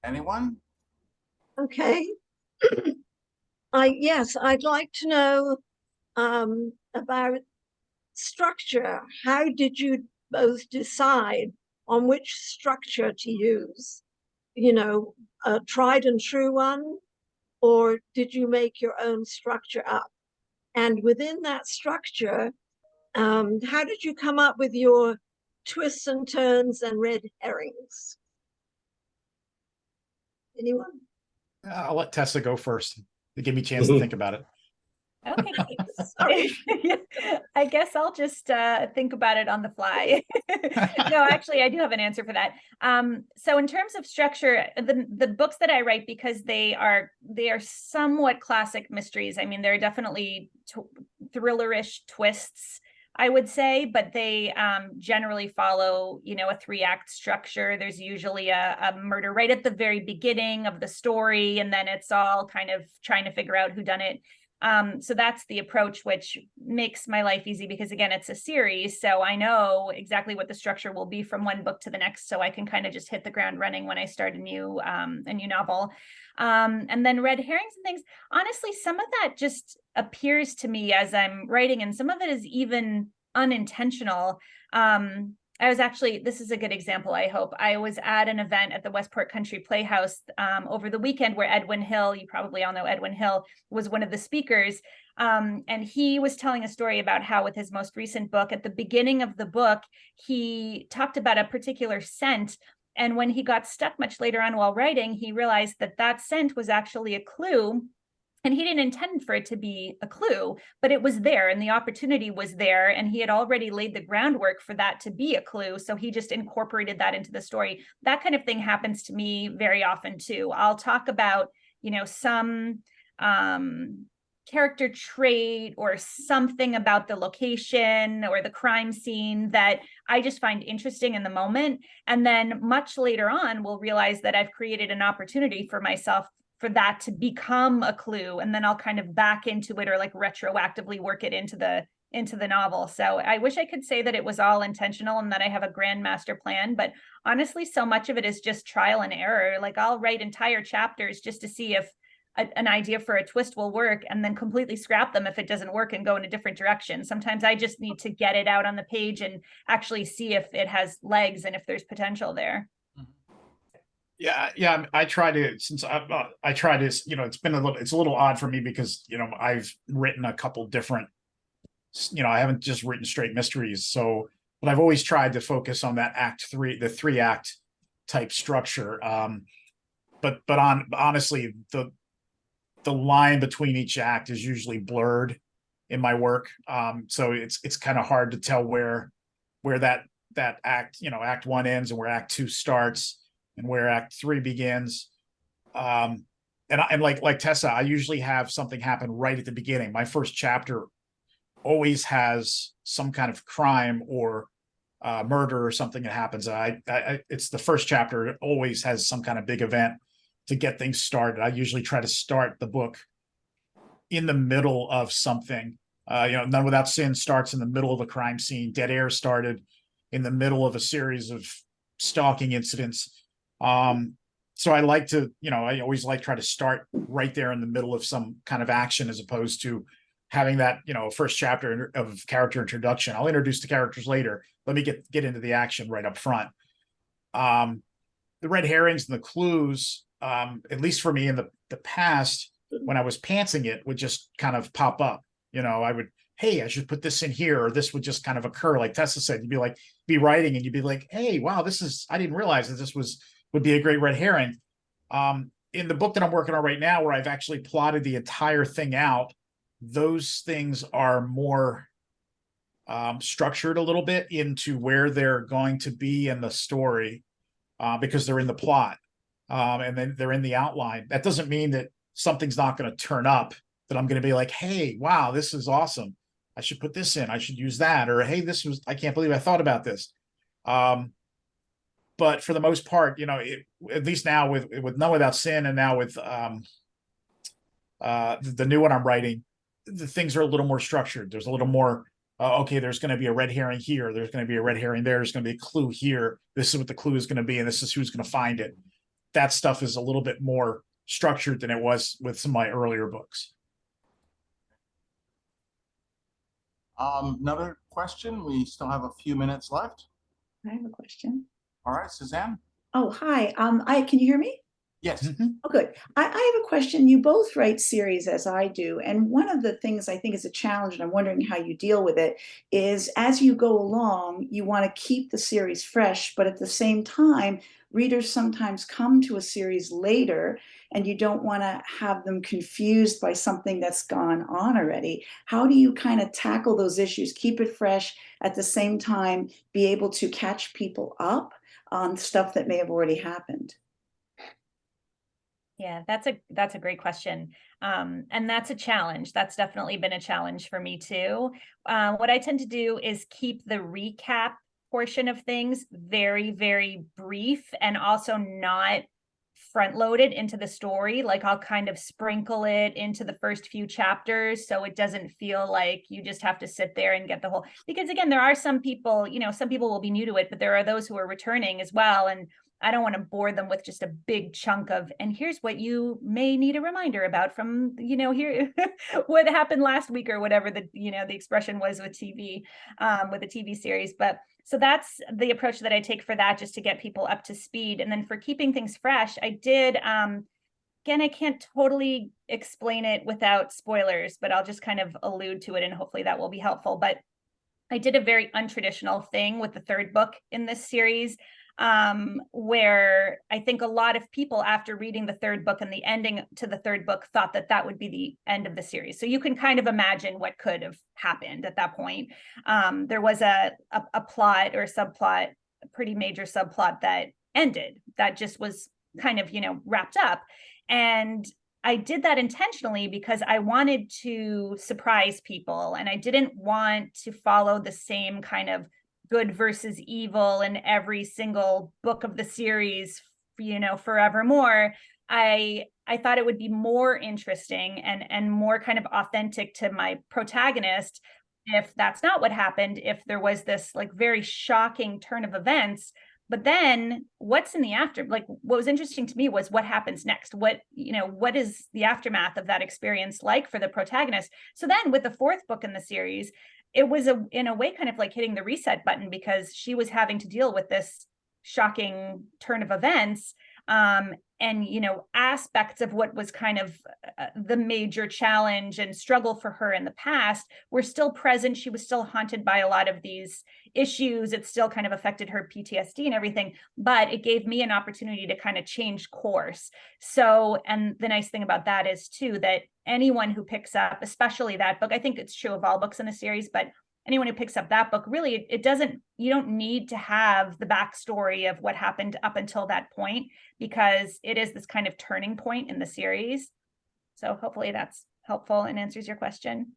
Anyone?
Okay. Yes, I'd like to know about structure. How did you both decide on which structure to use? You know, a tried and true one, or did you make your own structure up? And within that structure, how did you come up with your twists and turns and red herrings? Anyone?
I'll let Tessa go first to give me a chance to think about it.
Okay.
Sorry.
I guess I'll just think about it on the fly. No, actually, I do have an answer for that. So in terms of structure, the books that I write, because they are somewhat classic mysteries. I mean, there are definitely thrillerish twists, I would say, but they generally follow, a 3-act structure. There's usually a murder right at the very beginning of the story, and then it's all kind of trying to figure out who done it. So that's the approach, which makes my life easy because, again, it's a series. So I know exactly what the structure will be from one book to the next. So I can kind of just hit the ground running when I start a new novel. And then red herrings and things, honestly, some of that just appears to me as I'm writing, and some of it is even unintentional. I was actually, this is a good example, I hope. I was at an event at the Westport Country Playhouse over the weekend where Edwin Hill, you probably all know Edwin Hill, was one of the speakers. And he was telling a story about how with his most recent book, at the beginning of the book, he talked about a particular scent. And when he got stuck much later on while writing, he realized that that scent was actually a clue. And he didn't intend for it to be a clue, but it was there and the opportunity was there. And he had already laid the groundwork for that to be a clue. So he just incorporated that into the story. That kind of thing happens to me very often too. I'll talk about, some character trait or something about the location or the crime scene that I just find interesting in the moment. And then much later on, we'll realize that I've created an opportunity for myself for that to become a clue, and then I'll kind of back into it or like retroactively work it into the novel. So I wish I could say that it was all intentional and that I have a grand master plan, but honestly, so much of it is just trial and error. Like I'll write entire chapters just to see if an idea for a twist will work, and then completely scrap them if it doesn't work and go in a different direction. Sometimes I just need to get it out on the page and actually see if it has legs and if there's potential there.
Yeah. I try to, since I try to, it's a little odd for me because, I've written a couple different, I haven't just written straight mysteries. So, but I've always tried to focus on that the 3-act type structure. Honestly, the line between each act is usually blurred in my work. So it's kind of hard to tell where that act, act 1 ends and where act 2 starts, and where act 3 begins. And like Tessa, I usually have something happen right at the beginning. My first chapter always has some kind of crime or murder or something that happens. It's the first chapter. It always has some kind of big event to get things started. I usually try to start the book in the middle of something. None Without Sin starts in the middle of a crime scene. Dead Air started in the middle of a series of stalking incidents. So I like to, I always try to start right there in the middle of some kind of action, as opposed to having that, first chapter of character introduction. I'll introduce the characters later. Let me get into the action right up front. The red herrings and the clues, at least for me in the past, when I was pantsing it, would just kind of pop up. I would, hey, I should put this in here, or this would just kind of occur. Like Tessa said, you'd be writing and you'd be like, hey, wow, I didn't realize that this would be a great red herring. In the book that I'm working on right now, where I've actually plotted the entire thing out, those things are more structured a little bit into where they're going to be in the story, because they're in the plot, and then they're in the outline. That doesn't mean that something's not going to turn up, that I'm going to be like, hey, wow, this is awesome. I should put this in. I should use that. Or, hey, I can't believe I thought about this. But for the most part, at least now with None Without Sin, and now with the new one I'm writing, the things are a little more structured. There's a little more, okay, there's going to be a red herring here. There's going to be a red herring there. There's going to be a clue here. This is what the clue is going to be, and this is who's going to find it. That stuff is a little bit more structured than it was with some of my earlier books.
Another question. We still have a few minutes left.
I have a question.
All right, Suzanne?
Oh, hi. Can you hear me?
Yes.
Oh, good. I have a question. You both write series as I do, and one of the things I think is a challenge, and I'm wondering how you deal with it, is as you go along, you want to keep the series fresh, but at the same time, readers sometimes come to a series later, and you don't want to have them confused by something that's gone on already. How do you kind of tackle those issues, keep it fresh, at the same time, be able to catch people up on stuff that may have already happened?
Yeah, that's a great question. And that's a challenge. That's definitely been a challenge for me too. What I tend to do is keep the recap portion of things very, very brief and also not front loaded into the story. Like I'll kind of sprinkle it into the first few chapters so it doesn't feel like you just have to sit there and get the whole, because again, there are some people, some people will be new to it, but there are those who are returning as well. And I don't want to bore them with just a big chunk of, and here's what you may need a reminder about from, here, what happened last week or whatever the expression was with TV, with the TV series. But so that's the approach that I take for that, just to get people up to speed. And then for keeping things fresh, I did, again, I can't totally explain it without spoilers, but I'll just kind of allude to it and hopefully that will be helpful. But I did a very untraditional thing with the third book in this series, where I think a lot of people after reading the third book and the ending to the third book thought that that would be the end of the series. So you can kind of imagine what could have happened at that point. There was a plot or subplot, a pretty major subplot that ended, that just was kind of, wrapped up. And I did that intentionally because I wanted to surprise people and I didn't want to follow the same kind of good versus evil in every single book of the series, forevermore. I thought it would be more interesting and more kind of authentic to my protagonist if that's not what happened, if there was this like very shocking turn of events. But then what's in the after, like what was interesting to me was what happens next. What is the aftermath of that experience like for the protagonist? So then with the fourth book in the series, it was in a way kind of like hitting the reset button because she was having to deal with this shocking turn of events. And aspects of what was kind of the major challenge and struggle for her in the past were still present. She was still haunted by a lot of these issues. It still kind of affected her PTSD and everything, but it gave me an opportunity to kind of change course. So, and the nice thing about that is too, that anyone who picks up, especially that book, I think it's true of all books in the series, but anyone who picks up that book, really, you don't need to have the backstory of what happened up until that point, because it is this kind of turning point in the series. So hopefully that's helpful and answers your question.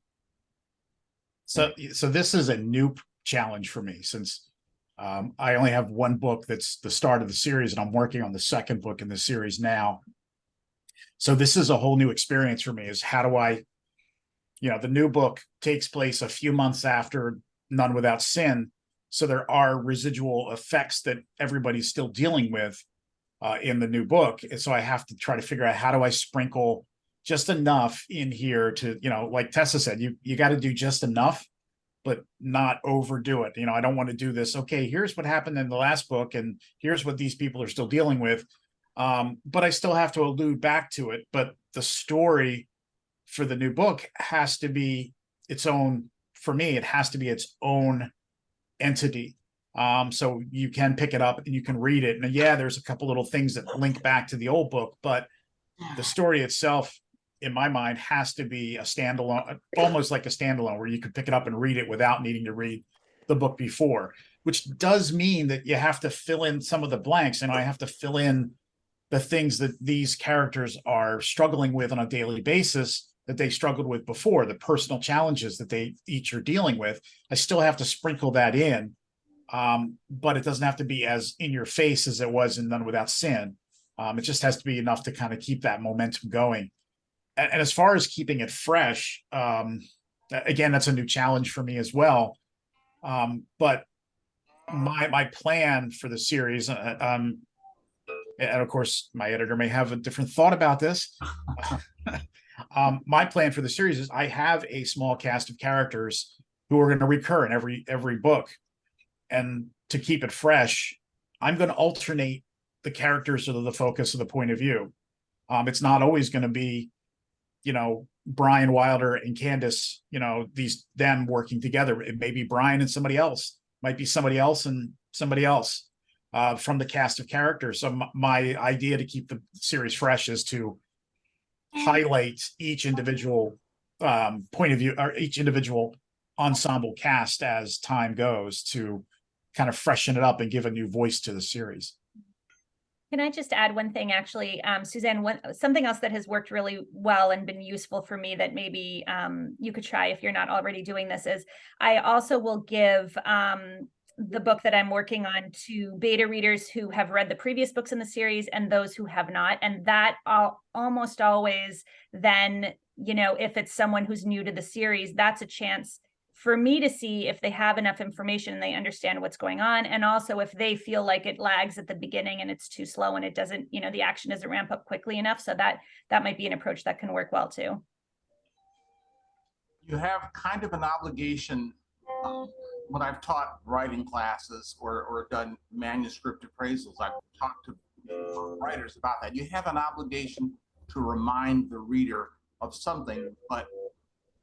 So this is a new challenge for me since I only have one book that's the start of the series and I'm working on the second book in the series now. So this is a whole new experience for me, is how do I, the new book takes place a few months after None Without Sin. So there are residual effects that everybody's still dealing with in the new book. And so I have to try to figure out, how do I sprinkle just enough in here to, like Tessa said, you got to do just enough, but not overdo it. I don't want to do this. Okay, here's what happened in the last book, and here's what these people are still dealing with. But I still have to allude back to it. But the story for the new book has to be its own, for me, it has to be its own entity. So you can pick it up and you can read it. And yeah, there's a couple little things that link back to the old book, but the story itself, in my mind, has to be a standalone, almost like a standalone, where you could pick it up and read it without needing to read the book before, which does mean that you have to fill in some of the blanks, and I have to fill in the things that these characters are struggling with on a daily basis that they struggled with before, the personal challenges that they each are dealing with. I still have to sprinkle that in, but it doesn't have to be as in your face as it was in None Without Sin. It just has to be enough to kind of keep that momentum going. And as far as keeping it fresh, again, that's a new challenge for me as well. But my plan for the series, and of course, my editor may have a different thought about this. My plan for the series is I have a small cast of characters who are going to recur in every book. And to keep it fresh, I'm going to alternate the characters that are the focus of the point of view. It's not always going to be, Brian Wilder and Candace, them working together. It may be Brian and somebody else, might be somebody else and somebody else from the cast of characters. So my idea to keep the series fresh is to highlight each individual point of view, or each individual ensemble cast as time goes, to kind of freshen it up and give a new voice to the series.
Can I just add one thing, actually, Suzanne, something else that has worked really well and been useful for me that maybe you could try if you're not already doing this is I also will give the book that I'm working on to beta readers who have read the previous books in the series and those who have not. And that almost always then, if it's someone who's new to the series, that's a chance for me to see if they have enough information and they understand what's going on. And also if they feel like it lags at the beginning and it's too slow and it doesn't, the action doesn't ramp up quickly enough. So that might be an approach that can work well too.
You have kind of an obligation when I've taught writing classes or done manuscript appraisals. I've talked to writers about that. You have an obligation to remind the reader of something, but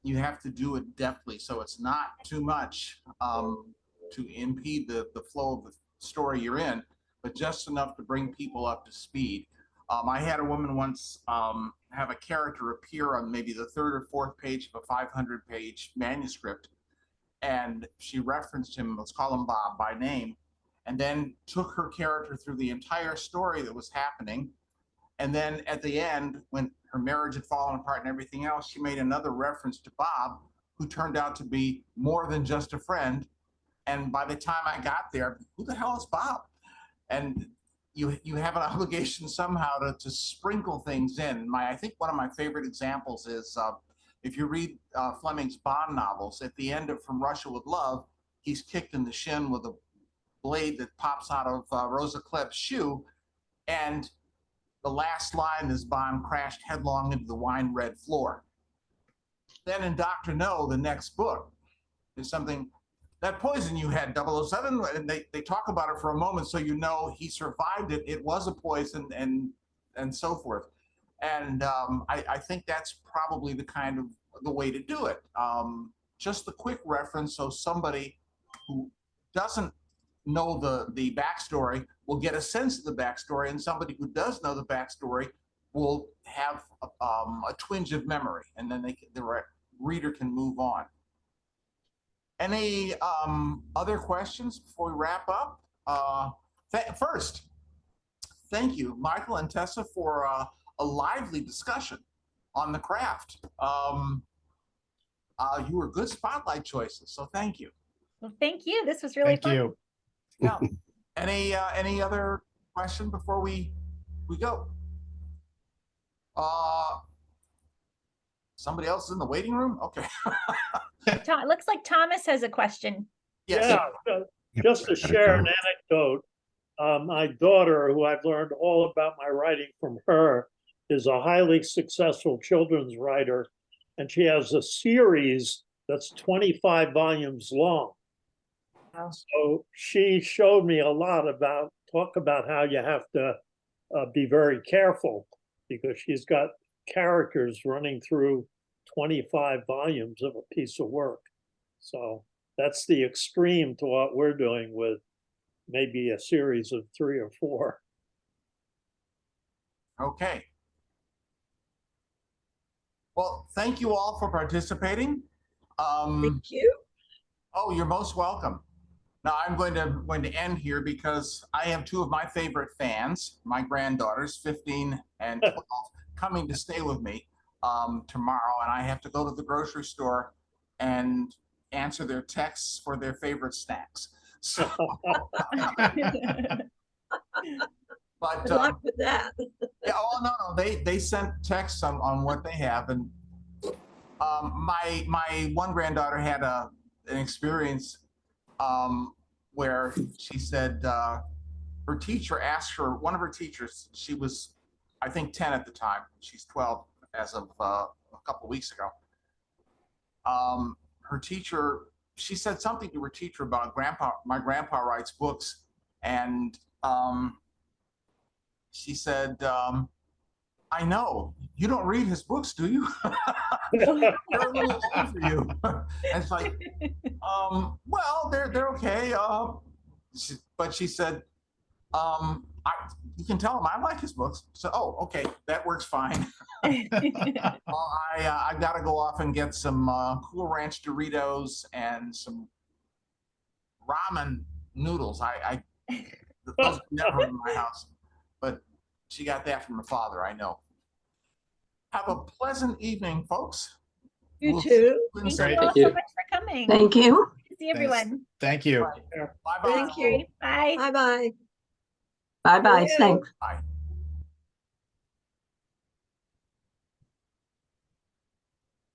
you have to do it deftly, so it's not too much to impede the flow of the story you're in, but just enough to bring people up to speed. I had a woman once have a character appear on maybe the third or fourth page of a 500-page manuscript, and she referenced him, let's call him Bob by name, and then took her character through the entire story that was happening. And then at the end, when her marriage had fallen apart and everything else, she made another reference to Bob, who turned out to be more than just a friend. And by the time I got there, who the hell is Bob? And you have an obligation somehow to sprinkle things in. I think one of my favorite examples is if you read Fleming's Bond novels, at the end of From Russia with Love, he's kicked in the shin with a blade that pops out of Rosa Klepp's shoe. And the last line is Bond crashed headlong into the wine red floor. Then in Dr. No, the next book, is something, that poison you had, 007, and they talk about it for a moment so he survived it. It was a poison and so forth. And I think that's probably the way to do it. Just the quick reference so somebody who doesn't know the backstory will get a sense of the backstory, and somebody who does know the backstory will have a twinge of memory, and then the reader can move on. Any other questions before we wrap up? First, thank you, Michael and Tessa, for a lively discussion on the craft. You were good spotlight choices, so thank you.
Well, thank you. This was really fun.
Thank you.
Yeah. Any other question before we go? Somebody else is in the waiting room? Okay.
It looks like Thomas has a question.
Yes.
Yeah, just to share an anecdote. My daughter, who I've learned all about my writing from her, is a highly successful children's writer, and she has a series that's 25 volumes long.
Wow.
So she showed me a lot talk about how you have to be very careful, because she's got characters running through 25 volumes of a piece of work. So that's the extreme to what we're doing with maybe a series of 3 or 4.
Okay. Well, thank you all for participating.
Thank you.
Oh, you're most welcome. Now I'm going to end here because I have 2 of my favorite fans, my granddaughters, 15 and 12, coming to stay with me tomorrow, and I have to go to the grocery store and answer their texts for their favorite snacks. So, but
Good luck with that.
yeah, oh no, they sent texts on what they have, and my one granddaughter had an experience where she said her teacher asked her, one of her teachers, she was I think 10 at the time, she's 12 as of a couple of weeks ago. Her teacher she said something to her teacher about my grandpa writes books, and she said, I know, you don't read his books, do you? They're a little old for you. And it's like, well, they're okay. But she said, you can tell him I like his books. So, oh, okay, that works fine. Well, I got to go off and get some Cool Ranch Doritos and some ramen noodles. Those are never in my house, but she got that from her father, I know. Have a pleasant evening, folks.
You too.
Thank
Great.
you all
Thank
so
you.
much for coming.
Thank you.
Good to see everyone.
Thank you.
Bye-bye.
Thank you.
Bye.
Bye-bye.
Bye-bye.
Cheerio.
Thanks.
Bye.